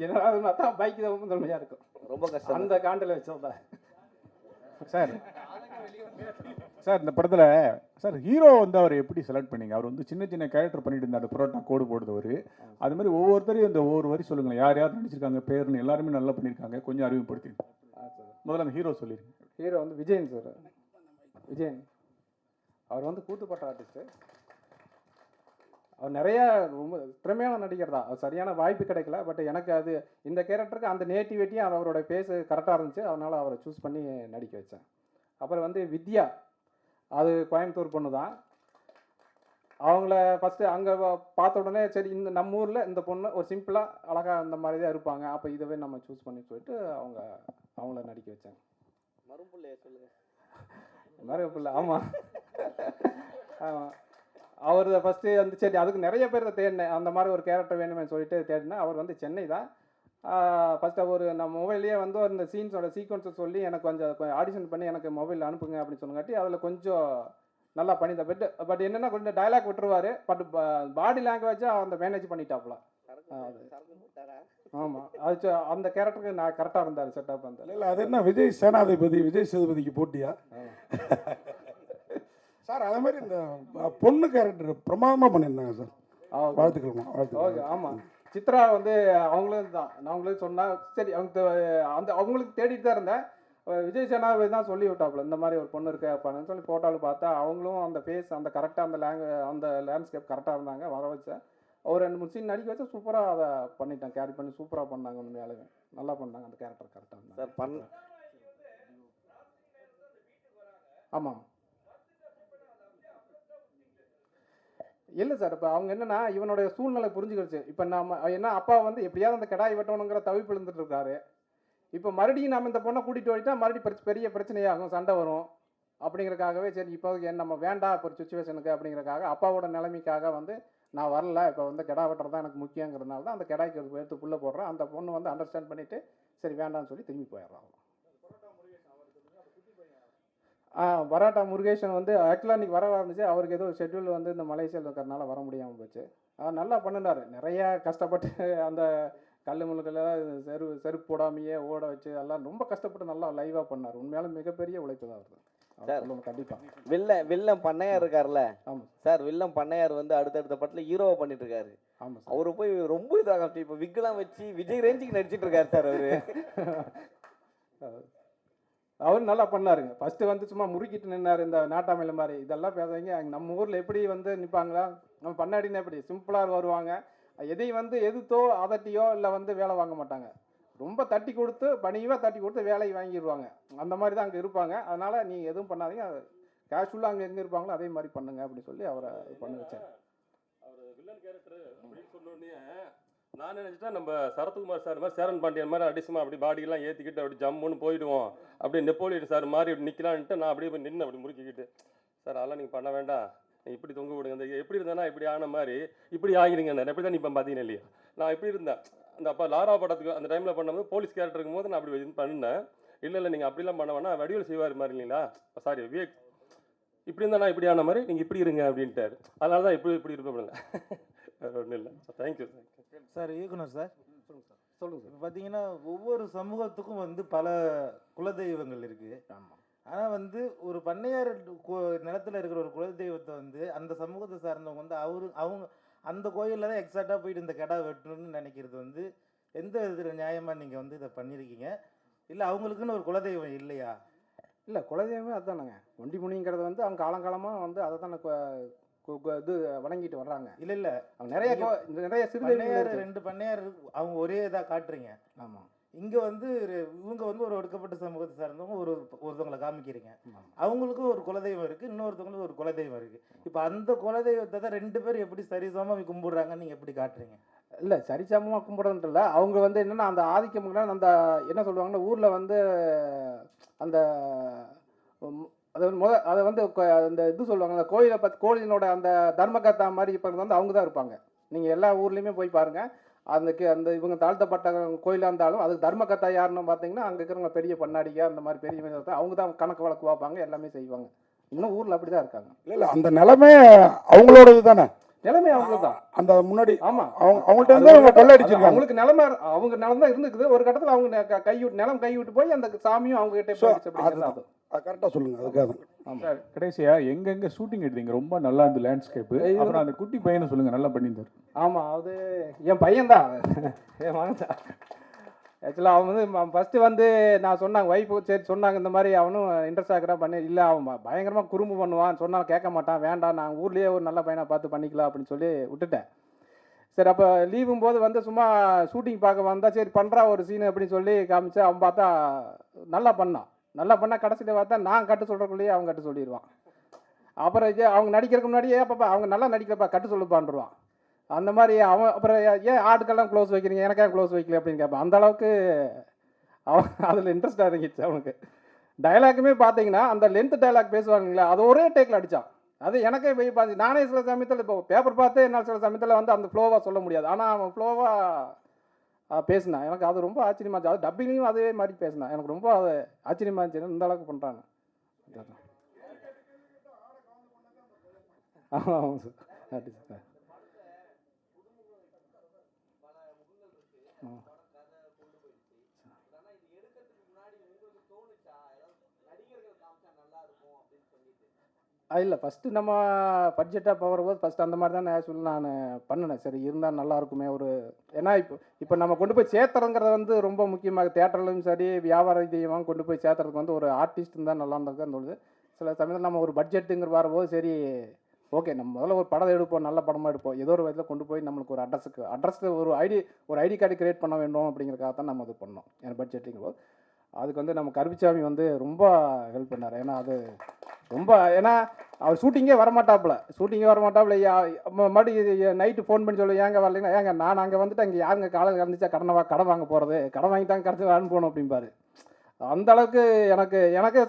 என்னடா தான் பைக்கு தான் ரொம்ப தொன்மையாக இருக்கும். ரொம்ப கஷ்டம். அந்த காண்டில் வச்சோம்ல. சார் சார் இந்த படத்தில் சார் ஹீரோ வந்து அவர் எப்படி செலக்ட் பண்ணீங்க? அவர் வந்து சின்ன சின்ன கேரக்டர் பண்ணிட்டு இருந்தார், புரோட்டா கோடு போடுறவர். அது மாதிரி ஒவ்வொருத்தரையும் இந்த ஒவ்வொரு வரி சொல்லுங்களேன், யார் யார் நடிச்சிருக்காங்க, பேர்னு எல்லாருமே நல்லா பண்ணியிருக்காங்க, கொஞ்சம் அறிமுகப்படுத்திங்க. முதல்ல அந்த ஹீரோ சொல்லிடுங்க. ஹீரோ வந்து விஜயன் சார். விஜயன் அவர் வந்து கூத்துப்பட்ட ஆர்டிஸ்ட்டு. அவர் நிறையா ரொம்ப திறமையான நடிகர் தான். அவர் சரியான வாய்ப்பு கிடைக்கல. பட் எனக்கு அது இந்த கேரக்டருக்கு அந்த நேட்டிவிட்டியும் அவரோட பேஸ் கரெக்டாக இருந்துச்சு. அதனால் அவரை சூஸ் பண்ணி நடிக்க வச்சேன். அப்புறம் வந்து வித்யா, அது கோயம்புத்தூர் பொண்ணு தான். அவங்கள ஃபஸ்ட்டு அங்கே பார்த்த உடனே சரி இந்த நம்ம ஊரில் இந்த பொண்ணு ஒரு சிம்பிளாக அழகாக அந்த மாதிரி தான் இருப்பாங்க, அப்போ இதவே நம்ம சூஸ் பண்ணி சொல்லிட்டு அவங்கள நடிக்க வச்சேன். மறுபுள்ளைய சொல்லுங்க. மறுபுள்ள ஆமாம் ஆமாம். அவர் ஃபஸ்ட்டு வந்து சரி அதுக்கு நிறைய பேர் தேடினேன், அந்த மாதிரி ஒரு கேரக்டர் வேணுமே சொல்லிட்டு தேடினேன். அவர் வந்து சென்னை தான். ஃபஸ்ட்டு அவர் நம்ம மொபைல்லையே வந்து அந்த சீன்ஸோட சீக்வன்ஸை சொல்லி எனக்கு கொஞ்சம் ஆடிஷன் பண்ணி எனக்கு மொபைல் அனுப்புங்க அப்படின்னு சொன்னங்காட்டி அதில் கொஞ்சம் நல்லா பண்ணிட்டேன். பட் என்னென்னா கொஞ்சம் டைலாக் விட்டுருவார். பட் பாடி லாங்குவேஜாக அந்த மேனேஜ் பண்ணிட்டாப்புல. ஆமாம், அது அந்த கேரக்டருக்கு நான் கரெக்டாக இருந்தார், செட்டப் இருந்தார். இல்லை அது என்ன விஜய் சேனாதிபதி விஜய் சேதுபதிக்கு போட்டியா? சார் அதே மாதிரி இந்த பொண்ணு கேரக்டர் பிரமாதமாக பண்ணியிருந்தாங்க சார். வாழ்த்துக்கள்மா, வாழ்த்துக்கள். ஓகே. ஆமாம், சித்ரா வந்து அவங்களும் தான். நான் அவங்களுக்கு சொன்னால் சரி அந்த அவங்களுக்கு தேடிட்டு தான் இருந்தேன். விஜய் சேனாதிபதி தான் சொல்லி விட்டாப்புல, இந்த மாதிரி ஒரு பொண்ணு இருக்கு அப்படின்னு சொல்லி போட்டாலும் பார்த்தா அவங்களும் அந்த ஃபேஸ் அந்த கரெக்டாக அந்த லேண்ட்ஸ்கேப் கரெக்டாக இருந்தாங்க. வர வச்சேன். ஒரு 2-3 சீன் நடிக்க வச்சு சூப்பராக அதை பண்ணிட்டேன், கேரி பண்ணி சூப்பராக பண்ணாங்க. உண்மையாலுமே நல்லா பண்ணாங்க, அந்த கேரக்டர் கரெக்டாக இருந்தாங்க சார். ஆமாம். இல்லை சார், இப்போ அவங்க என்னன்னா இவனுடைய சூழ்நிலை புரிஞ்சுக்கிடுச்சு. இப்போ நம்ம என்ன அப்பா வந்து எப்படியாவது அந்த கிடாய் வெட்டணுங்கிற தவிப்பு இருந்துட்டு இருக்காரு. இப்போ மறுபடியும் நம்ம இந்த பொண்ணை கூட்டிகிட்டு போயிட்டா மறுபடியும் பெரிய பிரச்சனையாகும், சண்டை வரும். அப்படிங்கிறக்காகவே சரி இப்போ நம்ம வேண்டாம் இப்போ ஒரு சுச்சுவேஷனுக்கு அப்படிங்கிறக்காக அப்பாவோட நிலைமைக்காக வந்து நான் வரல, இப்போ வந்து கிடா வெட்டுறது தான் எனக்கு முக்கியங்கிறதுனால தான் அந்த கிடாய்க்கு எடுத்து புள்ள போடுறேன். அந்த பொண்ணு வந்து அண்டர்ஸ்டாண்ட் பண்ணிவிட்டு சரி வேண்டாம்னு சொல்லி திரும்பி போயிடுறாங்க. பராட்டா முருகேசன் வந்து ஆக்சுவலாக இன்றைக்கி வரவா இருந்துச்சு. அவருக்கு ஏதோ ஷெட்யூல் வந்து இந்த மலேசியாவில் இருக்கிறதுனால வர முடியாமல் போச்சு. நல்லா பண்ணினார். நிறையா கஷ்டப்பட்டு அந்த கல் முழுக்கெல்லாம் செருப்பு போடாமையே ஓட வச்சு எல்லாம் ரொம்ப கஷ்டப்பட்டு நல்லா லைவாக பண்ணார். உண்மையாலும் மிகப்பெரிய உழைப்பு தான் வருது. கண்டிப்பாக வில்லம் பண்ணையார் இருக்கார்ல. ஆமாம் சார், வில்லம் பண்ணையார் வந்து அடுத்தடுத்த படத்தில் ஹீரோவை பண்ணிட்டு இருக்காரு. ஆமாம் சார். அவரு போய் ரொம்ப இதாக இப்போ விக்கெல்லாம் வச்சு விஜய் ரேஞ்சுக்கு நடிச்சிட்டு இருக்காரு சார் அவரு. அவர் நல்லா பண்ணாருங்க. ஃபஸ்ட்டு வந்து சும்மா முறுக்கிட்டு நின்னார், இந்த நாட்டாமையில மாதிரி இதெல்லாம் பேசுறீங்க. நம்ம ஊரில் எப்படி வந்து நிற்பாங்களா, நம்ம பண்ணாடினா எப்படி சிம்பிளாக வருவாங்க. எதையும் வந்து எதிர்த்தோ அதட்டியோ இல்லை வந்து வேலை வாங்க மாட்டாங்க. ரொம்ப தட்டி கொடுத்து பணிவாக தட்டி கொடுத்து வேலையை வாங்கிடுவாங்க. அந்த மாதிரி தான் அங்கே இருப்பாங்க. அதனால் நீங்கள் எதுவும் பண்ணாதீங்க, கேஷுவலாக அங்கே எங்கே இருப்பாங்களோ அதே மாதிரி பண்ணுங்க அப்படின்னு சொல்லி அவரை பண்ண வச்சார். அவர் வில்லன் கேரக்டர் அப்படின்னு சொன்னோடனே நான் நினச்சிட்டேன் நம்ம சரத்குமார் சார் மாதிரி சேரன் பாண்டியன் மாதிரி அடிசுமா அப்படி பாடியெல்லாம் ஏற்றிக்கிட்டு அப்படி ஜம்முன்னு போயிடுவோம், அப்படி நெப்போலியன் சார் மாதிரி இப்படி நிற்கலான்ட்டு நான் அப்படியே போய் நின்று அப்படி முறுக்கிக்கிட்டு சார் அதெல்லாம் நீங்கள் பண்ண வேண்டாம், இப்படி தொங்க விடுங்க, அந்த எப்படி இருந்தேன்னா இப்படி ஆன மாதிரி இப்படி ஆகிடுங்க. நான் எப்படி தான் இப்போ பார்த்தீங்கன்னா இல்லையா, நான் எப்படி இருந்தேன் அந்த அப்போ லாரா படத்துக்கு அந்த டைமில் பண்ணும்போது போலீஸ் கேரக்டர் இருக்கும்போது நான் அப்படி பண்ணினேன். இல்லை நீங்கள் அப்படிலாம் பண்ண வேணா, வடிவேல் செய்வார் மாதிரி இல்லைங்களா, சாரி விவேக் இப்படி இருந்தால் நான் இப்படி ஆன மாதிரி நீங்கள் இப்படி இருங்க அப்படின்ட்டார். அதனால தான் இப்படி இருப்பேன். வேறு ஒன்றும் இல்லை சார். Thank you sir. இயக்குனர் சார் சொல்லுங்கள் சார். சொல்லுங்கள் சார். இப்போ பார்த்தீங்கன்னா ஒவ்வொரு சமூகத்துக்கும் வந்து பல குலதெய்வங்கள் இருக்குது. ஆமாம். ஆனால் வந்து ஒரு பண்ணையார் நிலத்தில் இருக்கிற ஒரு குலதெய்வத்தை வந்து அந்த சமூகத்தை சார்ந்தவங்க வந்து அவங்க அந்த கோயிலில் தான் எக்ஸாக்டாக போயிட்டு இந்த கடை வெட்டணும்னு நினைக்கிறது வந்து எந்த விதத்தில் நியாயமாக நீங்கள் வந்து இதை பண்ணியிருக்கீங்க? இல்லை அவங்களுக்குன்னு ஒரு குலதெய்வம் இல்லையா? இல்லை, குலதெய்வமே அதுதானங்க. ஒண்டி முனிங்கிறது வந்து அவங்க காலங்காலமாக வந்து அதை தானே இது வணங்கிட்டு வர்றாங்க. இல்லை அவங்க நிறைய சிறுதெய்வங்கள் 2 பண்ணையார் அவங்க ஒரே இதாக காட்டுறீங்க. ஆமாம். இங்கே வந்து இவங்க வந்து ஒரு ஒடுக்கப்பட்ட சமூகத்தை சார்ந்தவங்க ஒருத்தவங்களை காமிக்கிறீங்க. அவங்களுக்கும் ஒரு குலதெய்வம் இருக்குது, இன்னொருத்தவங்களுக்கும் ஒரு குலதெய்வம் இருக்குது. இப்போ அந்த குலதெய்வத்தை தான் 2 பேர் எப்படி சரிசமமாக கும்பிடுறாங்கன்னு நீங்கள் எப்படி காட்டுறீங்க? இல்லை, சரிசமமாக கும்பிட்றது இல்லை. அவங்க வந்து என்னென்னா அந்த ஆதிக்கம் அந்த என்ன சொல்லுவாங்கன்னா ஊரில் வந்து அந்த அதை வந்து அந்த இது சொல்லுவாங்க, அந்த கோயிலை கோயிலினோட அந்த தர்மகர்த்தா மாதிரி இப்போ வந்து அவங்க தான் இருப்பாங்க. நீங்கள் எல்லா ஊர்லேயுமே போய் பாருங்கள். அந்த இவங்க தாழ்த்தப்பட்ட கோயிலாக இருந்தாலும் அதுக்கு தர்மகர்த்தா யாருன்னு பார்த்தீங்கன்னா அங்கே இருக்கிறவங்க பெரிய பண்ணாடிங்க அந்த மாதிரி பெரிய அவங்க தான் கணக்கு வழக்கு பார்ப்பாங்க, எல்லாமே செய்வாங்க. இன்னும் ஊரில் அப்படி தான் இருக்காங்க. இல்லை அந்த நிலைமை அவங்களோடது தானே, நிலைமை அவங்க தான் அந்த முன்னாடி ஆமாம் அவங்கள்ட்ட இருந்து அவங்க கொள்ளையடிச்சிருக்காங்க. அவங்களுக்கு அவங்க நிலம் தான் இருந்துக்குது. ஒரு கட்டத்தில் அவங்க நிலம் கை விட்டு போய் அந்த சாமியும் அவங்க கிட்டே போயிடுச்சு. கரெக்டாக சொல்லுங்க. அதுக்காக சார் கடைசியா எங்கெங்க ஷூட்டிங் எடுத்தீங்க? ரொம்ப நல்லா இருந்த லேண்ட்ஸ்கேப்பு. அப்புறம் அந்த குட்டி பையனை சொல்லுங்க, நல்லா பண்ணியிருந்தார். ஆமாம், அது என் பையன் தான், என் மகன் தான். ஆக்சுவலாக அவன் வந்து ஃபஸ்ட்டு வந்து நான் சொன்னாங்க ஒய்ஃபு, சரி சொன்னாங்க இந்த மாதிரி அவனும் இன்ட்ரெஸ்ட் ஆகிறா பண்ணி, இல்லை அவன் பயங்கரமாக குறும்பு பண்ணுவான், சொன்னால் கேட்க மாட்டான், வேண்டாம் நான் ஊர்லேயே ஒரு நல்ல பையனை பார்த்து பண்ணிக்கலாம் அப்படின்னு சொல்லி விட்டுட்டேன். சரி அப்போ லீவும் போது வந்து சும்மா ஷூட்டிங் பார்க்க வந்தால் சரி பண்ணுறா ஒரு சீனு அப்படின்னு சொல்லி காமிச்சு அவன் பார்த்தா நல்லா பண்ணால் கடைசியில் பார்த்தா நான் கட்டு சொல்கிறக்குள்ளேயே அவன் கட்டு சொல்லிடுவான். அப்புறம் அவங்க நடிக்கிறதுக்கு முன்னாடியே அப்பப்போ அவங்க நல்லா நடிக்கிறப்பா கட்டு சொல்லுப்பான்ருவான். அந்த மாதிரி அவன் அப்புறம் ஏன் ஆட்டுக்கெல்லாம் க்ளோஸ் வைக்கிறீங்க, எனக்கே க்ளோஸ் வைக்கல அப்படின்னு கேட்பான். அந்த அளவுக்கு அவன் அதில் இன்ட்ரெஸ்டாக இருந்துச்சு அவனுக்கு. டைலாக்குமே பார்த்தீங்கன்னா அந்த லென்த் டைலாக் பேசுவாங்களே அது ஒரே டேக்கில் அடித்தான். அது எனக்கே போய் பார்த்து நானே சில சமயத்தில் இப்போ பேப்பர் பார்த்து என்னால் சில சமயத்தில் வந்து அந்த ஃப்ளோவாக சொல்ல முடியாது, ஆனால் அவன் ஃப்ளோவாக பேசினான். எனக்கு அது ரொம்ப ஆச்சரியமாக இருந்துச்சு. அது டப்பிங்லையும் அதே மாதிரி பேசினான். எனக்கு ரொம்ப அது ஆச்சரியமாக இருந்துச்சு, இந்த அளவுக்கு பண்ணுறாங்க. ஆமாம் சார். இல்லை ஃபஸ்ட்டு நம்ம பட்ஜெட்டாக போகிறபோது ஃபஸ்ட்டு அந்த மாதிரி தான் ஆக்சுவலி நான் பண்ணினேன். சரி இருந்தால் நல்லா இருக்குமே ஒரு, ஏன்னா இப்போ நம்ம கொண்டு போய் சேர்த்துறங்கிறது வந்து ரொம்ப முக்கியமாக தேட்டர்லையும் சரி வியாபார ரீதியாக கொண்டு போய் சேர்த்துறதுக்கு வந்து ஒரு ஆர்டிஸ்ட் இருந்தால் நல்லா இருந்திருக்குன்னு தோணுது. சில சமயத்தில் நம்ம ஒரு பட்ஜெட்டுங்கிற வரும்போது சரி ஓகே நம்ம முதல்ல ஒரு படம் எடுப்போம், நல்ல படமாக எடுப்போம், ஏதோ ஒரு விதத்தில் கொண்டு போய் நம்மளுக்கு ஒரு அட்ரஸ் ஒரு ஐடி கார்டு கிரியேட் பண்ண வேண்டும் அப்படிங்கிறக்காக தான் நம்ம அது பண்ணோம். ஏன்னா பட்ஜெட்டுங்கும் போது அதுக்கு வந்து நம்ம கருப்பிச்சாமி வந்து ரொம்ப ஹெல்ப் பண்ணார். ஏன்னா அது ரொம்ப, ஏன்னா அவர் ஷூட்டிங்கே வரமாட்டாப்புல மறுபடியும் நைட்டு ஃபோன் பண்ணி சொல்லி ஏங்க வரலைன்னா, ஏங்க நான் அங்கே வந்துட்டு அங்கே யாருங்க காலையில் கறந்துச்சா கடன் வாங்க போகிறது, கடன் வாங்கி தான் கடைசி அனுப்பணும் அப்படிம்பாரு. அந்த அளவுக்கு எனக்கு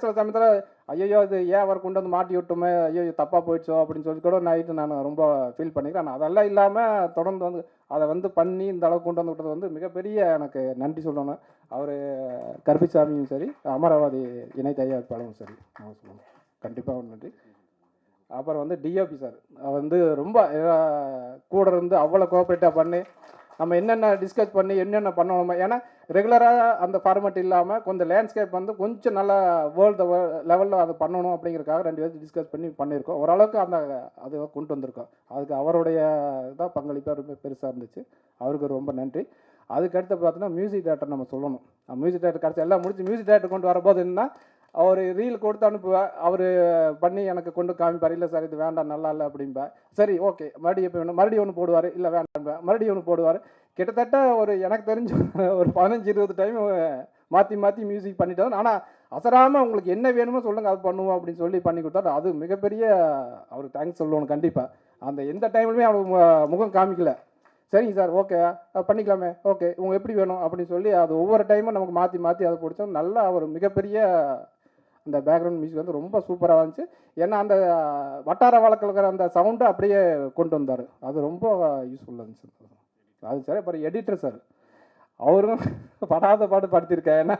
சில சமயத்தில் ஐயோ இது ஏன் அவர் கொண்டு வந்து மாட்டி விட்டோமே, ஐயோ தப்பாக போயிடுச்சோ அப்படின்னு சொல்லி கூட நைட்டு நான் ரொம்ப ஃபீல் பண்ணிக்கிறேன். அதெல்லாம் இல்லாமல் தொடர்ந்து வந்து அதை வந்து பண்ணி இந்த அளவுக்கு கொண்டு வந்து விட்டது வந்து மிகப்பெரிய எனக்கு நன்றி சொல்லணும். அவர் கருப்பிசாமியும் சரி அமராவதி இணை தயாரிப்பாளரும் சரி நான் சொல்லணும், கண்டிப்பாக நன்றி. அப்புறம் வந்து டிஓபி சார் வந்து ரொம்ப கூட இருந்து அவ்வளோ கோஆப்ரேட்டாக பண்ணி நம்ம என்னென்ன டிஸ்கஸ் பண்ணி என்னென்ன பண்ணணுமோ, ஏன்னா ரெகுலராக அந்த ஃபார்மேட் இல்லாமல் கொஞ்சம் லேண்ட்ஸ்கேப் வந்து கொஞ்சம் நல்லா வேர்ல்டு லெவலில் அது பண்ணணும் அப்படிங்கிறதுக்காக 2 பேரும் டிஸ்கஸ் பண்ணி பண்ணியிருக்கோம். ஓரளவுக்கு அது கொண்டு வந்திருக்கோம். அதுக்கு அவருடைய தான் பங்களிப்பாக ரொம்ப பெருசாக இருந்துச்சு. அவருக்கு ரொம்ப நன்றி. அதுக்கடுத்து பார்த்தீங்கன்னா மியூசிக் டேரக்டர் நம்ம சொல்லணும். மியூசிக் டேரக்டர் கடைசி எல்லாம் முடிச்சு மியூசிக் டேரக்டர் கொண்டு வரும்போது என்னன்னா அவர் ரீல் கொடுத்து அனுப்புவேன், அவர் பண்ணி எனக்கு கொண்டு காமிப்பார், இல்லை சார் இது வேண்டாம் நல்லா இல்லை அப்படின்பேன். சரி ஓகே மறுபடியும் எப்போ வேணும் மறுபடியும் ஒன்று போடுவார், இல்லை வேண்டாம் மறுபடியும் ஒன்று போடுவார். கிட்டத்தட்ட ஒரு எனக்கு தெரிஞ்ச ஒரு 15-20 டைம் மாற்றி மியூசிக் பண்ணிட்டோம். ஆனால் அசராமல் உங்களுக்கு என்ன வேணுமோ சொல்லுங்கள் அது பண்ணுவோம் அப்படின்னு சொல்லி பண்ணி கொடுத்தாரு. அது மிகப்பெரிய அவருக்கு தேங்க்ஸ் சொல்லணும் கண்டிப்பாக. அந்த எந்த டைம்லையுமே அவர் முகம் காமிக்கல, சரிங்க சார் ஓகே பண்ணிக்கலாமே ஓகே உங்களுக்கு எப்படி வேணும் அப்படின்னு சொல்லி அது ஒவ்வொரு டைமும் நமக்கு மாற்றி அதை பிடிச்சோம். நல்லா ஒரு மிகப்பெரிய அந்த பேக்ரவுண்ட் மியூசிக் வந்து ரொம்ப சூப்பராக இருந்துச்சு. ஏன்னா அந்த வட்டார வழக்கில் இருக்கிற அந்த சவுண்டை அப்படியே கொண்டு வந்தார். அது ரொம்ப யூஸ்ஃபுல்லாக இருந்துச்சு. அது சரி. அப்புறம் எடிட்டர் சார் அவரும் படாத பாடு படுத்திருக்கேன். ஏன்னா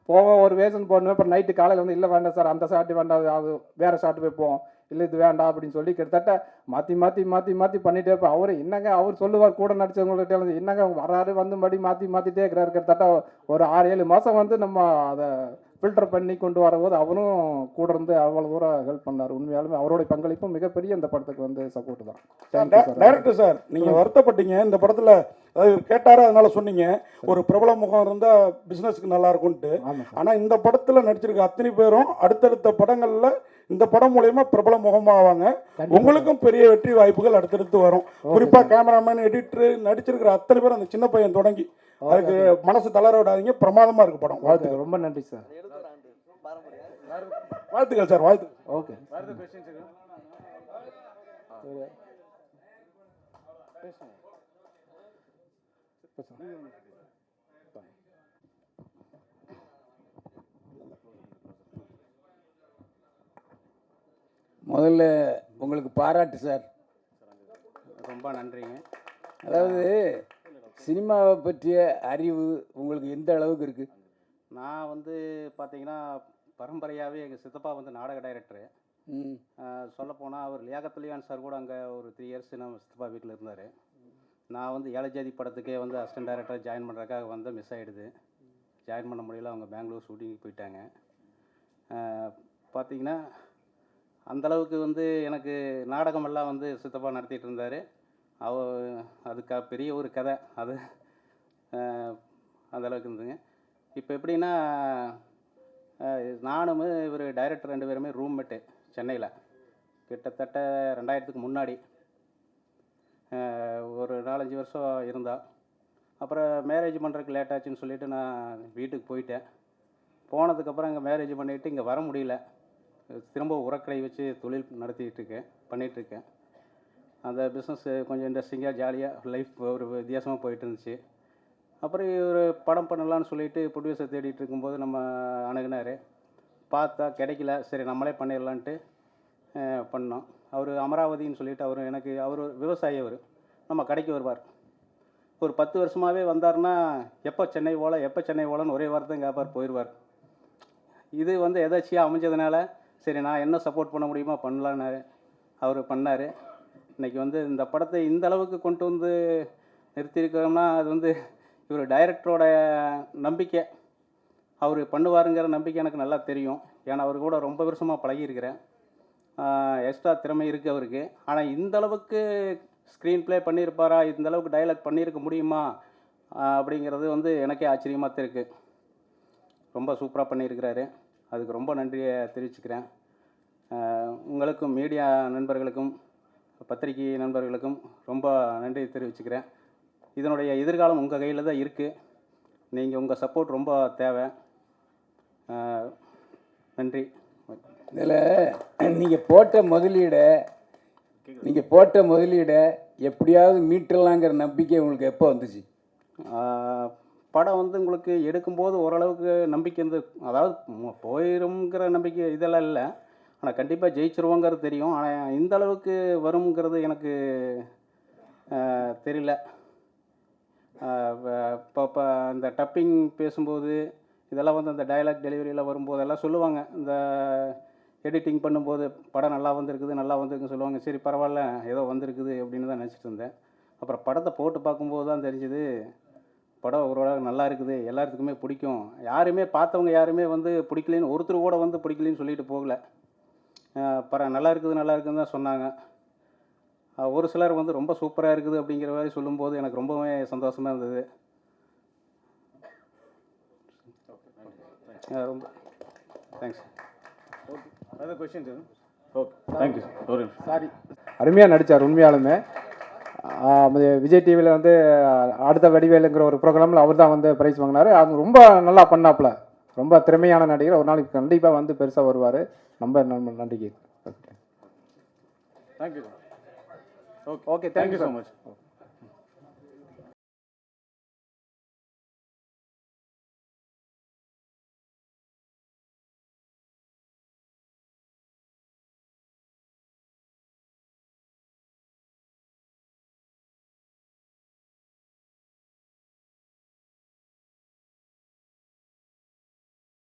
போவோம் ஒரு வேஷன் போடணும், அப்புறம் நைட்டு காலையில் வந்து இல்லை வேண்டாம் சார் அந்த ஷாட்டு வேண்டாம் அது வேறு ஷாட்டு வைப்போம், இல்லை இது வேண்டாம் அப்படின்னு சொல்லி கிட்டத்தட்ட மாற்றி பண்ணிகிட்டே இருப்போம். அவர் என்னங்க அவர் சொல்லுவார் கூட நடிச்சவங்கள்ட்ட என்னங்க வராரு வந்து மாற்றிட்டே இருக்கிறாரு. கிட்டத்தட்ட ஒரு 6-7 மாதம் வந்து நம்ம அதை ஃபில்டர் பண்ணி கொண்டு வரும்போது அவரும் கூட இருந்து அவ்வளோ தூரம் ஹெல்ப் பண்ணார். உண்மையாலுமே அவருடைய பங்களிப்பும் மிகப்பெரிய இந்த படத்துக்கு வந்து சப்போர்ட் தான். டைரக்டர் சார் நீங்கள் வருத்தப்பட்டீங்க இந்த படத்தில், அதாவது கேட்டாரு அதனால சொன்னீங்க ஒரு பிரபல முகம் இருந்தால் பிஸ்னஸ்க்கு நல்லா இருக்கும்ட்டு. ஆனால் இந்த படத்தில் நடிச்சிருக்க அத்தனை பேரும் அடுத்தடுத்த படங்களில் இந்த படம் மூலயமா பிரபல முகமாவாங்க. உங்களுக்கும் பெரிய வெற்றி வாய்ப்புகள் அடுத்தடுத்து வரும். குறிப்பாக கேமராமேன் எடிட்டர் நடிச்சிருக்கிற அத்தனை பேரும் அந்த சின்ன பையன் தொடங்கி அதுக்கு மனசு தளர விடாதீங்க. பிரமாதமாக இருக்கு படம். வாழ்த்துக்கள். ரொம்ப நன்றி சார். வாழ்த்துக்கள் சார். வாழ்த்து. ஓகே முதல்ல உங்களுக்கு பாராட்டு சார், ரொம்ப நன்றிங்க. அதாவது சினிமாவை பற்றிய அறிவு உங்களுக்கு எந்த அளவுக்கு இருக்குது? நான் வந்து பார்த்தீங்கன்னா பரம்பரையாகவே எங்கள் சித்தப்பா வந்து நாடக டைரக்டரு. சொல்லப்போனால் அவர் லியாகத்துலியான் சார் கூட அங்கே ஒரு 3 இயர்ஸ் நம்ம சித்தப்பா வீட்டில் இருந்தார். நான் வந்து ஏழை ஜாதி படத்துக்கே வந்து அசிஸ்டன்ட் டைரக்டராக ஜாயின் பண்ணுறதுக்காக வந்து மிஸ் ஆகிடுது. ஜாயின் பண்ண முடியல, அவங்க பெங்களூர் ஷூட்டிங்கு போயிட்டாங்க. பார்த்தீங்கன்னா அந்தளவுக்கு வந்து எனக்கு நாடகமெல்லாம் வந்து சித்தப்பா நடத்திட்டு இருந்தார். அதுக்கு பெரிய ஒரு கதை அது அந்தளவுக்கு இருந்துங்க. இப்போ எப்படின்னா நானும் இவர் டைரக்டர் 2 பேருமே ரூம்மேட்டு சென்னையில் கிட்டத்தட்ட 2000க்கு முன்னாடி ஒரு 4-5 வருஷம் இருந்தால். அப்புறம் மேரேஜ் பண்ணுறதுக்கு லேட் ஆச்சுன்னு சொல்லிவிட்டு நான் வீட்டுக்கு போயிட்டேன். போனதுக்கப்புறம் அங்கே மேரேஜ் பண்ணிவிட்டு இங்கே வர முடியல. திரும்ப உரக்கடை வச்சு தொழில் பண்ணிகிட்ருக்கேன். அந்த பிஸ்னஸ் கொஞ்சம் இன்ட்ரெஸ்டிங்காக ஜாலியாக லைஃப் ஒரு வித்தியாசமாக போயிட்டு இருந்துச்சு. அப்புறம் ஒரு படம் பண்ணலான்னு சொல்லிட்டு ப்ரொடியூசர் தேடிட்டு இருக்கும்போது நம்ம அணுகுனார். பார்த்தா கிடைக்கல, சரி நம்மளே பண்ணிடலான்ட்டு பண்ணோம். அவர் அமராவதின்னு சொல்லிட்டு அவர் விவசாயி. அவர் நம்ம கடைக்கு வருவார். ஒரு 10 வருஷமாகவே வந்தார்னா எப்போ சென்னை ஓலன்னு ஒரே வார்த்தை கேட்பார், போயிடுவார். இது வந்து எதாச்சியாக அமைஞ்சதுனால சரி நான் என்ன சப்போர்ட் பண்ண முடியுமோ பண்ணலான்னாரு. அவர் பண்ணார். இன்றைக்கி வந்து இந்த படத்தை இந்த அளவுக்கு கொண்டு வந்து நிறுத்தியிருக்கோம்னா அது வந்து இவர் டைரக்டரோட நம்பிக்கை. அவர் பண்ணுவாருங்கிற நம்பிக்கை எனக்கு நல்லா தெரியும். ஏன்னா அவர் கூட ரொம்ப வருஷமாக பழகியிருக்கிறேன். எக்ஸ்ட்ரா திறமை இருக்குது அவருக்கு. ஆனால் இந்த அளவுக்கு ஸ்க்ரீன் ப்ளே பண்ணியிருப்பாரா, இந்த அளவுக்கு டைலாக் பண்ணியிருக்க முடியுமா அப்படிங்கிறது வந்து எனக்கே ஆச்சரியமாக தான் இருக்குது. ரொம்ப சூப்பராக பண்ணியிருக்கிறாரு. அதுக்கு ரொம்ப நன்றியை தெரிவிச்சுக்கிறேன். உங்களுக்கும் மீடியா நண்பர்களுக்கும் பத்திரிகை நண்பர்களுக்கும் ரொம்ப நன்றி தெரிவிச்சுக்கிறேன். இதனுடைய எதிர்காலம் உங்கள் கையில் தான் இருக்குது. நீங்கள் உங்கள் சப்போர்ட் ரொம்ப தேவை. நன்றி. இதில் நீங்கள் போட்ட முதலீடை எப்படியாவது மீட்டரலாங்கிற நம்பிக்கை உங்களுக்கு எப்போ வந்துச்சு? படம் வந்து உங்களுக்கு எடுக்கும்போது ஓரளவுக்கு நம்பிக்கை இருந்து, அதாவது போயிருங்கிற நம்பிக்கை இதெல்லாம் இல்லை. ஆனால் கண்டிப்பாக ஜெயிச்சிருவோங்கிறது தெரியும். ஆனால் இந்த அளவுக்கு வருங்கிறது எனக்கு தெரியல. இப்போ இந்த டப்பிங் பேசும்போது இதெல்லாம் வந்து அந்த டயலாக் டெலிவரியில் வரும்போதெல்லாம் சொல்லுவாங்க, இந்த எடிட்டிங் பண்ணும்போது படம் நல்லா வந்திருக்குன்னு சொல்லுவாங்க. சரி பரவாயில்ல, ஏதோ வந்திருக்குது அப்படின்னு தான் நினச்சிட்டு இருந்தேன். அப்புறம் படத்தை போட்டு பார்க்கும்போது தான் தெரிஞ்சுது படம் ஓரளவு நல்லா இருக்குது, எல்லாத்துக்குமே பிடிக்கும். பார்த்தவங்க யாருமே வந்து பிடிக்கலன்னு, ஒருத்தர் கூட வந்து பிடிக்கலன்னு சொல்லிட்டு போகல. நல்லா இருக்குதுன்னு தான் சொன்னாங்க. ஒரு சிலர் வந்து ரொம்ப சூப்பராக இருக்குது அப்படிங்கிற மாதிரி சொல்லும்போது எனக்கு ரொம்பவே சந்தோஷமாக இருந்தது. ரொம்ப thanks. Okay question. Okay thank you sir. Sorry, அருமையாக நடித்தார் உண்மையாலுமே. விஜய் டிவியில் வந்து அடுத்த வடிவேலுங்கிற ஒரு ப்ரோக்ராமில் அவர் தான் வந்து ப்ரைஸ் வாங்கினார். அது ரொம்ப நல்லா பண்ணாப்புல. ரொம்ப திறமையான நடிகர். ஒரு நாளைக்கு கண்டிப்பாக வந்து பெருசாக வருவார். ரொம்ப நன்றிக்கு. Thank you sir. Okay thank you so much.